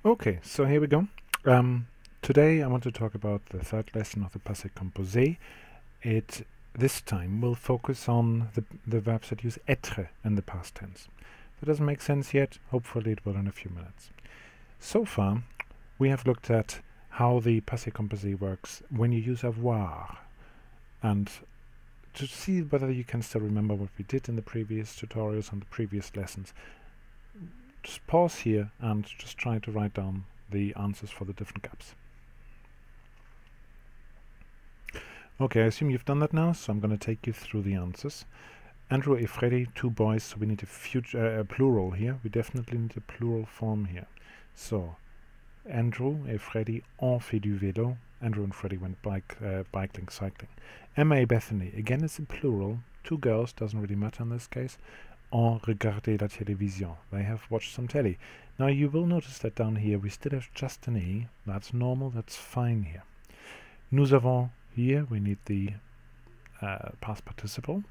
Okay, so here we go. Today I want to talk about the third lesson of the Passe Compose. This time will focus on the verbs that use etre in the past tense. If it doesn't make sense yet, hopefully it will in a few minutes. So far, we have looked at how the Passe Compose works when you use avoir. And to see whether you can still remember what we did in the previous tutorials and the previous lessons, just pause here and just try to write down the answers for the different gaps. Okay, I assume you've done that now, so I'm going to take you through the answers. Andrew and Freddy, 2 boys, so we need a plural here. We definitely need a plural form here. So, Andrew et Freddy ont fait du vélo. Andrew and Freddy went cycling. Emma et Bethany, again it's in plural. 2 girls, doesn't really matter in this case. Ont regardé la télévision. They have watched some telly. Now you will notice that down here we still have just an E. That's normal, that's fine here. Nous avons, here we need the past participle.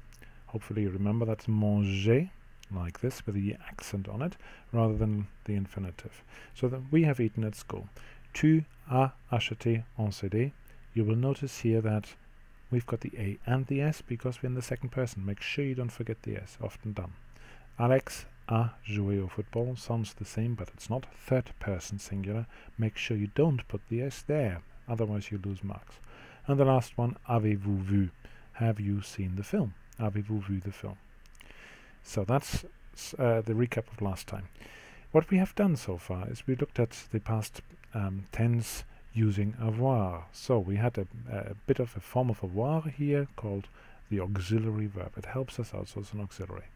Hopefully you remember that's manger, like this, with the accent on it, rather than the infinitive. So that we have eaten at school. Tu as acheté un CD. You will notice here that we've got the A and the S because we're in the second person. Make sure you don't forget the S, often done. Alex a joué au football sounds the same, but it's not. Third person singular. Make sure you don't put the S there, otherwise you lose marks. And the last one, avez-vous vu? Have you seen the film? Avez-vous vu the film? So that's the recap of last time. What we have done so far is we looked at the past tense using avoir. So we had a bit of a form of avoir here called the auxiliary verb. It helps us also as an auxiliary.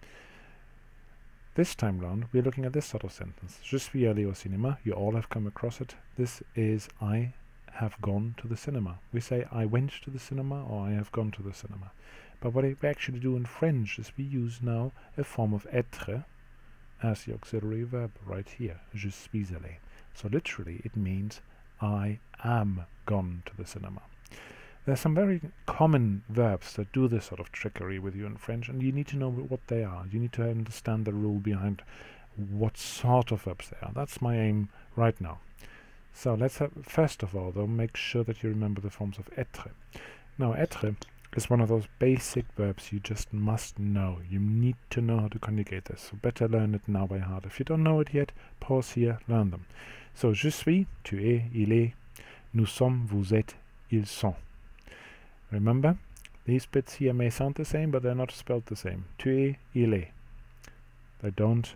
This time round, we're looking at this sort of sentence. Je suis allé au cinéma. You all have come across it. This is I have gone to the cinema. We say I went to the cinema or I have gone to the cinema. But what we actually do in French is we use now a form of etre as the auxiliary verb right here. Je suis allé. So literally it means I am gone to the cinema. There's some very common verbs that do this sort of trickery with you in French, and you need to know what they are. You need to understand the rule behind what sort of verbs they are. That's my aim right now. So let's first of all, though, make sure that you remember the forms of etre. Now, etre is one of those basic verbs you just must know. You need to know how to conjugate this, so better learn it now by heart. If you don't know it yet, pause here, learn them. So, je suis, tu es, il est, nous sommes, vous êtes, ils sont. Remember, these bits here may sound the same, but they're not spelled the same. Tu es, il est. They don't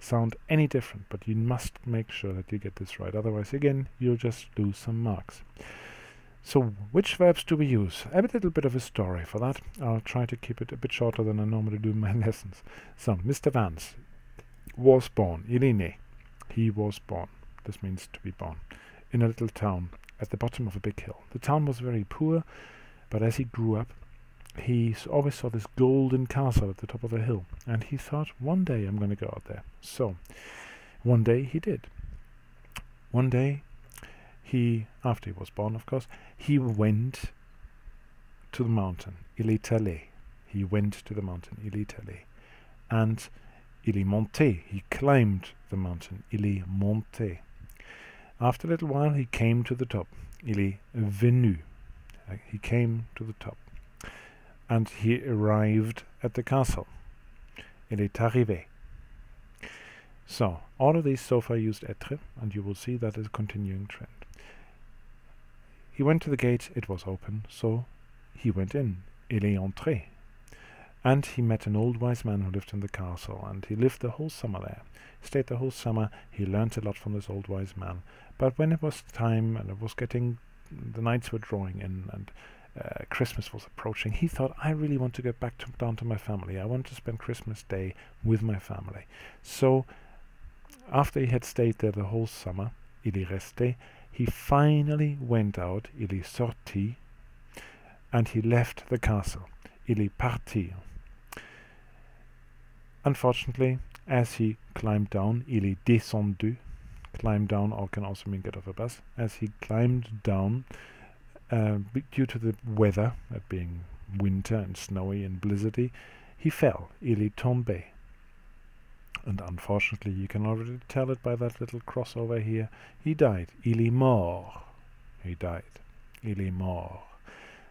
sound any different, but you must make sure that you get this right. Otherwise, again, you'll just lose some marks. So, which verbs do we use? A little bit of a story for that. I'll try to keep it a bit shorter than I normally do in my lessons. So, Mr. Vance was born. Il est né. He was born. This means to be born. In a little town at the bottom of a big hill. The town was very poor, but as he grew up, he always saw this golden castle at the top of the hill, and he thought, one day I'm going to go out there. So, one day he did. One day, after he was born, of course, he went to the mountain. Il est allé. He went to the mountain. Il est allé. And il est monté. He climbed the mountain. Il est monté. After a little while, he came to the top. Il est venu. He came to the top. And he arrived at the castle. Il est arrivé. So, all of these so far used etre, and you will see that is a continuing trend. He went to the gate, it was open, so he went in. Il est entré. And he met an old wise man who lived in the castle, and he lived the whole summer there. Stayed the whole summer, he learnt a lot from this old wise man. But when it was time, and it was the nights were drawing in, and Christmas was approaching, he thought, I really want to get back down to my family. I want to spend Christmas Day with my family. So, after he had stayed there the whole summer, il est resté, he finally went out, il est sorti, and he left the castle. Il est parti. Unfortunately, as he climbed down, il est descendu. Climb down, or can also mean get off a bus. As he climbed down, due to the weather, it being winter and snowy and blizzardy, he fell. Il est tombé. And unfortunately, you can already tell it by that little crossover here. He died. Il est mort. He died. Il est mort.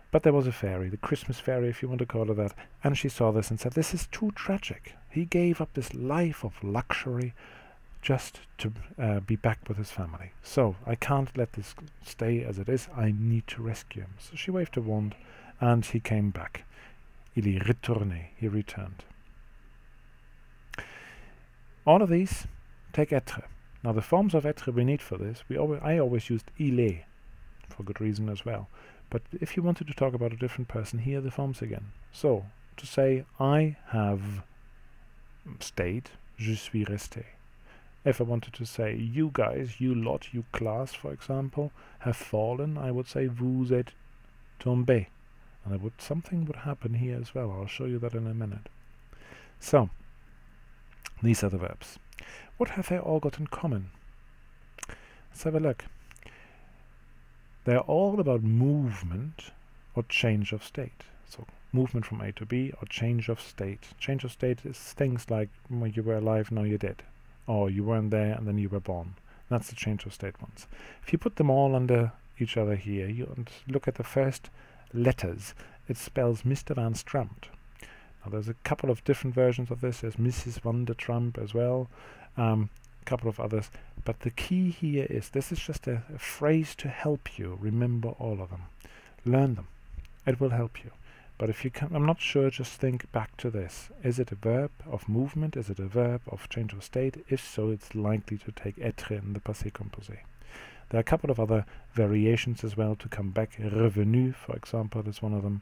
But there was a fairy, the Christmas fairy, if you want to call it that, and she saw this and said, this is too tragic. He gave up this life of luxury just to be back with his family. So I can't let this stay as it is. I need to rescue him. So she waved a wand, and he came back. Il est retourné. He returned. All of these take etre. Now the forms of etre we need for this, I always used il est, for good reason as well. But if you wanted to talk about a different person, here are the forms again. So, to say I have stayed, je suis resté. If I wanted to say you guys, you lot, you class, for example, have fallen, I would say vous êtes tombé. And something would happen here as well. I'll show you that in a minute. So, these are the verbs. What have they all got in common? Let's have a look. They're all about movement or change of state. So movement from A to B or change of state. Change of state is things like when you were alive, now you're dead. Or you weren't there and then you were born. That's the change of state ones. If you put them all under each other here, you look at the first letters. It spells Mr. Van Straamt. Now there's a couple of different versions of this. There's Mrs. Van der Trump as well. Couple of others, but the key here is this is just a phrase to help you remember all of them. Learn them. It will help you. But if you can, I'm not sure, just think back to this. Is it a verb of movement? Is it a verb of change of state? If so, it's likely to take etre in the passé composé. There are a couple of other variations as well to come back. Revenu, for example, is one of them.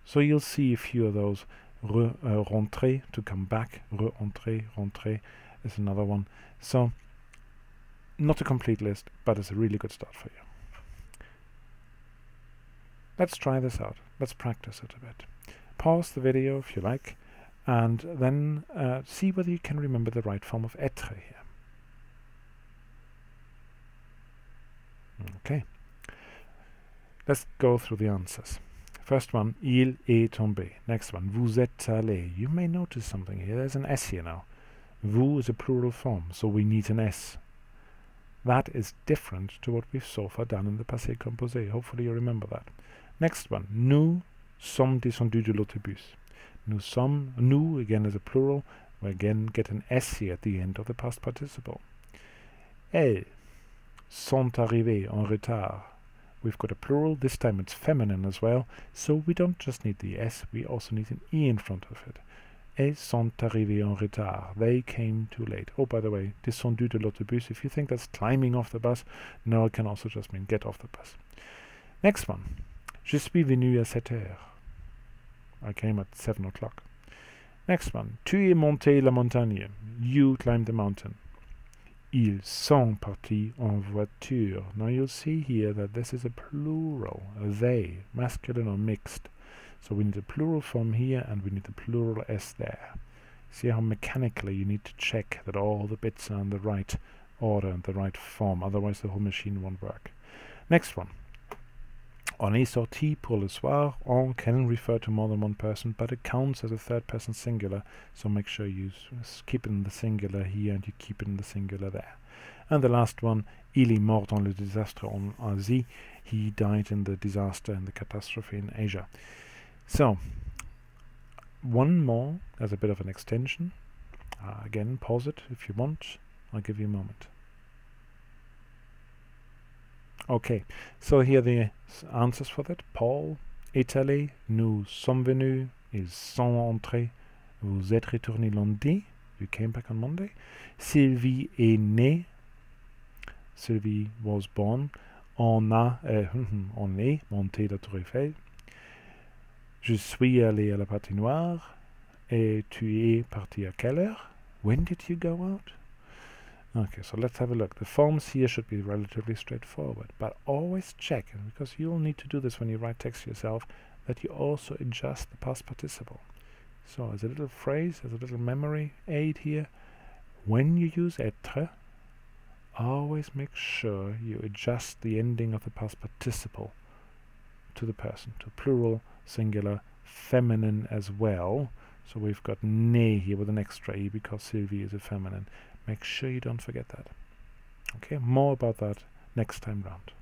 So you'll see a few of those. Rentrer, to come back. Re-entrer, rentrer is another one. So, not a complete list, but it's a really good start for you. Let's try this out. Let's practice it a bit. Pause the video if you like, and then see whether you can remember the right form of etre here. Okay. Let's go through the answers. First one, il est tombé. Next one, vous êtes allé. You may notice something here. There's an S here now. Vous is a plural form, so we need an S. That is different to what we've so far done in the passé composé. Hopefully you remember that. Next one, nous sommes descendus de l'autobus. Nous sommes, nous again is a plural. We again get an S here at the end of the past participle. Elles sont arrivées en retard. We've got a plural, this time it's feminine as well, so we don't just need the S, we also need an E in front of it. Elles sont arrivées en retard. They came too late. Oh, by the way, descendu de l'autobus, if you think that's climbing off the bus, no, it can also just mean get off the bus. Next one. Je suis venu à 7 heures. I came at 7 o'clock. Next one. Tu es monté la montagne. You climbed the mountain. Ils sont partis en voiture. Now you'll see here that this is a plural, a they, masculine or mixed. So we need a plural form here and we need the plural S there. See how mechanically you need to check that all the bits are in the right order and the right form, otherwise the whole machine won't work. Next one. On est sorti pour le soir. On can refer to more than one person, but it counts as a third person singular, so make sure you keep it in the singular here and you keep it in the singular there. And the last one, il est mort dans le désastre en Asie. He died in the disaster and the catastrophe in Asia. So, one more as a bit of an extension. Again, pause it if you want. I'll give you a moment. Okay, so here are the answers for that. Paul est allé, nous sommes venus, ils sont entrés, vous êtes retourné lundi, you came back on Monday. Sylvie est née, Sylvie was born. On est monté la Tour Eiffel. Je suis allé à la patinoire. Et tu es parti à quelle heure? When did you go out? Okay, so let's have a look. The forms here should be relatively straightforward, but always check, because you'll need to do this when you write text yourself, that you also adjust the past participle. So as a little phrase, as a little memory aid here, when you use etre, always make sure you adjust the ending of the past participle to the person, to plural, singular, feminine as well, So we've got ne here with an extra e because Sylvie is a feminine. Make sure you don't forget that. Okay, more about that next time round.